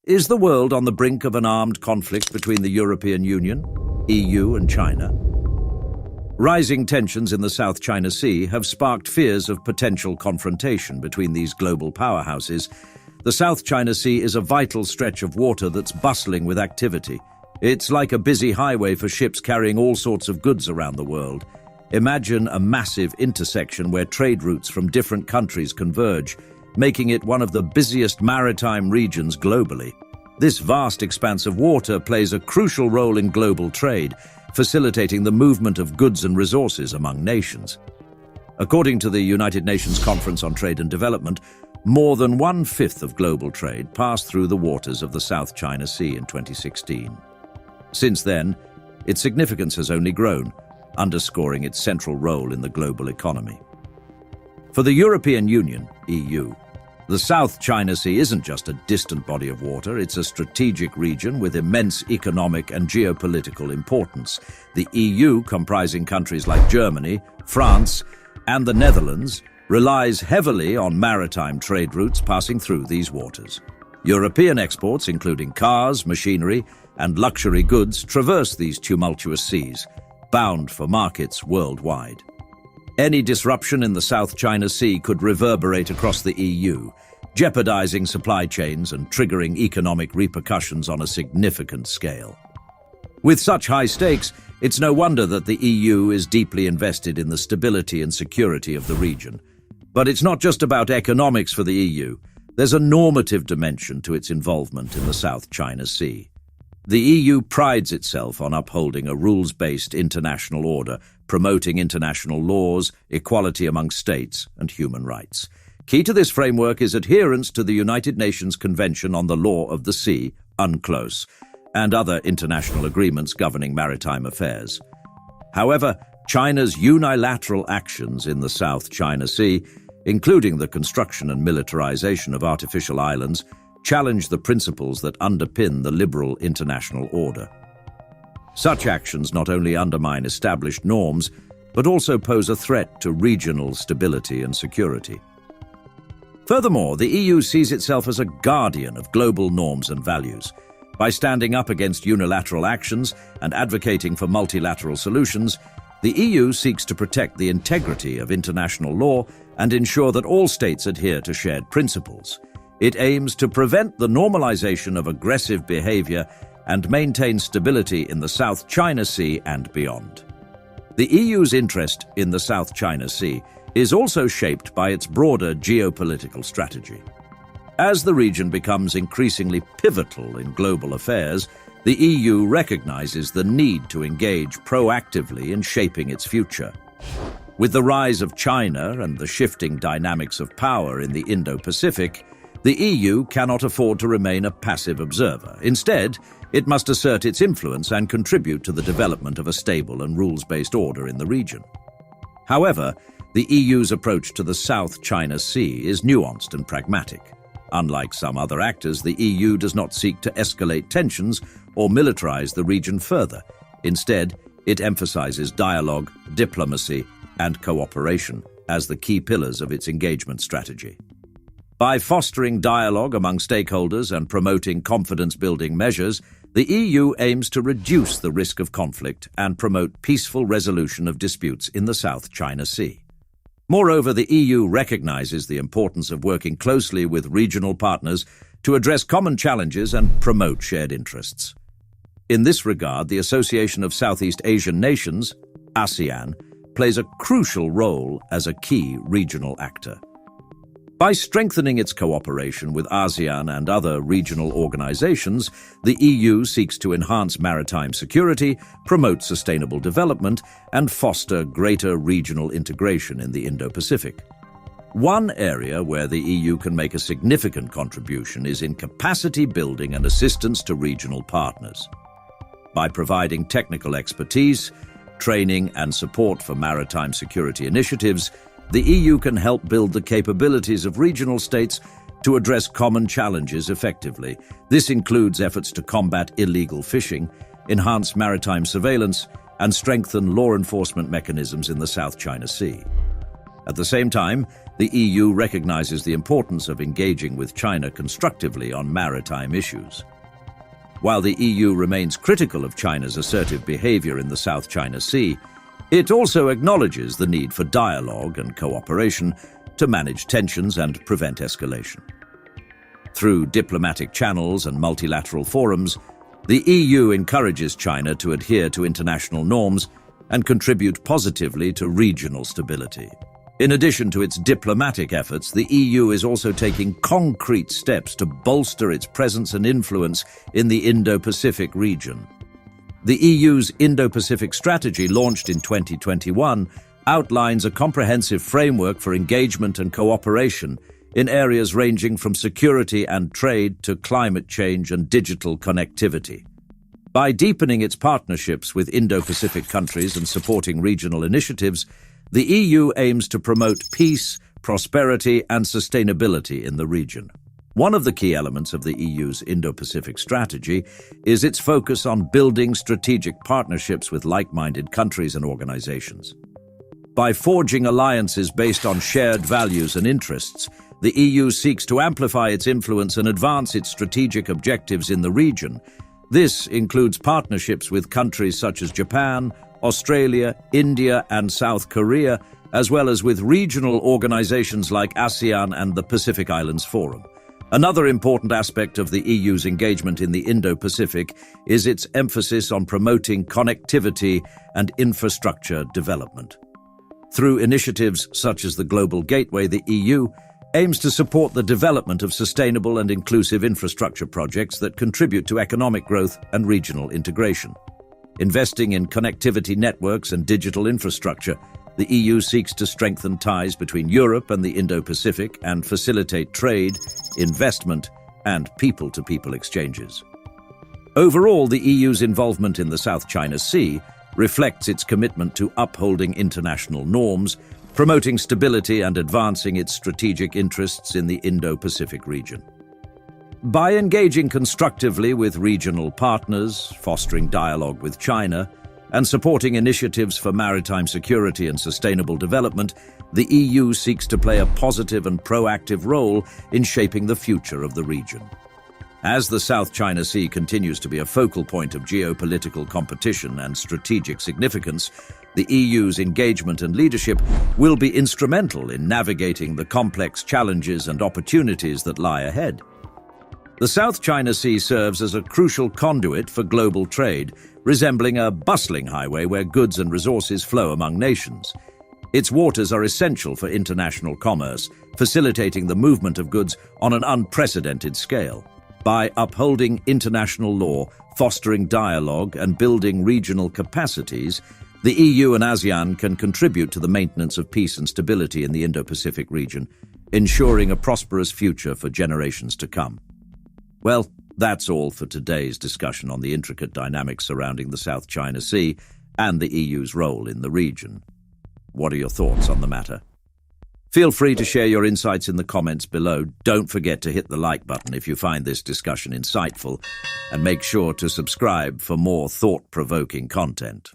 Is the world on the brink of an armed conflict between the European Union, EU and China? Rising tensions in the South China Sea have sparked fears of potential confrontation between these global powerhouses. The South China Sea is a vital stretch of water that's bustling with activity. It's like a busy highway for ships carrying all sorts of goods around the world. Imagine a massive intersection where trade routes from different countries converge, making it one of the busiest maritime regions globally. This vast expanse of water plays a crucial role in global trade, facilitating the movement of goods and resources among nations. According to the United Nations Conference on Trade and Development, more than 1/5 of global trade passed through the waters of the South China Sea in 2016. Since then, its significance has only grown, underscoring its central role in the global economy. For the European Union, EU, the South China Sea isn't just a distant body of water, it's a strategic region with immense economic and geopolitical importance. The EU, comprising countries like Germany, France, and the Netherlands, relies heavily on maritime trade routes passing through these waters. European exports, including cars, machinery, and luxury goods, traverse these tumultuous seas, bound for markets worldwide. Any disruption in the South China Sea could reverberate across the EU, jeopardizing supply chains and triggering economic repercussions on a significant scale. With such high stakes, it's no wonder that the EU is deeply invested in the stability and security of the region. But it's not just about economics for the EU. There's a normative dimension to its involvement in the South China Sea. The EU prides itself on upholding a rules-based international order, promoting international laws, equality among states, and human rights. Key to this framework is adherence to the United Nations Convention on the Law of the Sea, UNCLOS, and other international agreements governing maritime affairs. However, China's unilateral actions in the South China Sea, including the construction and militarization of artificial islands, challenge the principles that underpin the liberal international order. Such actions not only undermine established norms, but also pose a threat to regional stability and security. Furthermore, the EU sees itself as a guardian of global norms and values. By standing up against unilateral actions and advocating for multilateral solutions, the EU seeks to protect the integrity of international law and ensure that all states adhere to shared principles. It aims to prevent the normalization of aggressive behavior and maintain stability in the South China Sea and beyond. The EU's interest in the South China Sea is also shaped by its broader geopolitical strategy. As the region becomes increasingly pivotal in global affairs, the EU recognizes the need to engage proactively in shaping its future. With the rise of China and the shifting dynamics of power in the Indo-Pacific, the EU cannot afford to remain a passive observer. Instead, it must assert its influence and contribute to the development of a stable and rules-based order in the region. However, the EU's approach to the South China Sea is nuanced and pragmatic. Unlike some other actors, the EU does not seek to escalate tensions or militarize the region further. Instead, it emphasizes dialogue, diplomacy, and cooperation as the key pillars of its engagement strategy. By fostering dialogue among stakeholders and promoting confidence-building measures, the EU aims to reduce the risk of conflict and promote peaceful resolution of disputes in the South China Sea. Moreover, the EU recognizes the importance of working closely with regional partners to address common challenges and promote shared interests. In this regard, the Association of Southeast Asian Nations, ASEAN, plays a crucial role as a key regional actor. By strengthening its cooperation with ASEAN and other regional organizations, the EU seeks to enhance maritime security, promote sustainable development, and foster greater regional integration in the Indo-Pacific. One area where the EU can make a significant contribution is in capacity building and assistance to regional partners. By providing technical expertise, training, and support for maritime security initiatives, the EU can help build the capabilities of regional states to address common challenges effectively. This includes efforts to combat illegal fishing, enhance maritime surveillance, and strengthen law enforcement mechanisms in the South China Sea. At the same time, the EU recognizes the importance of engaging with China constructively on maritime issues. While the EU remains critical of China's assertive behavior in the South China Sea, it also acknowledges the need for dialogue and cooperation to manage tensions and prevent escalation. Through diplomatic channels and multilateral forums, the EU encourages China to adhere to international norms and contribute positively to regional stability. In addition to its diplomatic efforts, the EU is also taking concrete steps to bolster its presence and influence in the Indo-Pacific region. The EU's Indo-Pacific strategy, launched in 2021, outlines a comprehensive framework for engagement and cooperation in areas ranging from security and trade to climate change and digital connectivity. By deepening its partnerships with Indo-Pacific countries and supporting regional initiatives, the EU aims to promote peace, prosperity, and sustainability in the region. One of the key elements of the EU's Indo-Pacific strategy is its focus on building strategic partnerships with like-minded countries and organizations. By forging alliances based on shared values and interests, the EU seeks to amplify its influence and advance its strategic objectives in the region. This includes partnerships with countries such as Japan, Australia, India, and South Korea, as well as with regional organizations like ASEAN and the Pacific Islands Forum. Another important aspect of the EU's engagement in the Indo-Pacific is its emphasis on promoting connectivity and infrastructure development. Through initiatives such as the Global Gateway, the EU aims to support the development of sustainable and inclusive infrastructure projects that contribute to economic growth and regional integration. Investing in connectivity networks and digital infrastructure, the EU seeks to strengthen ties between Europe and the Indo-Pacific and facilitate trade, investment, and people-to-people exchanges. Overall, the EU's involvement in the South China Sea reflects its commitment to upholding international norms, promoting stability and advancing its strategic interests in the Indo-Pacific region. By engaging constructively with regional partners, fostering dialogue with China, and supporting initiatives for maritime security and sustainable development, the EU seeks to play a positive and proactive role in shaping the future of the region. As the South China Sea continues to be a focal point of geopolitical competition and strategic significance, the EU's engagement and leadership will be instrumental in navigating the complex challenges and opportunities that lie ahead. The South China Sea serves as a crucial conduit for global trade, resembling a bustling highway where goods and resources flow among nations. Its waters are essential for international commerce, facilitating the movement of goods on an unprecedented scale. By upholding international law, fostering dialogue, and building regional capacities, the EU and ASEAN can contribute to the maintenance of peace and stability in the Indo-Pacific region, ensuring a prosperous future for generations to come. Well, that's all for today's discussion on the intricate dynamics surrounding the South China Sea and the EU's role in the region. What are your thoughts on the matter? Feel free to share your insights in the comments below. Don't forget to hit the like button if you find this discussion insightful, and make sure to subscribe for more thought-provoking content.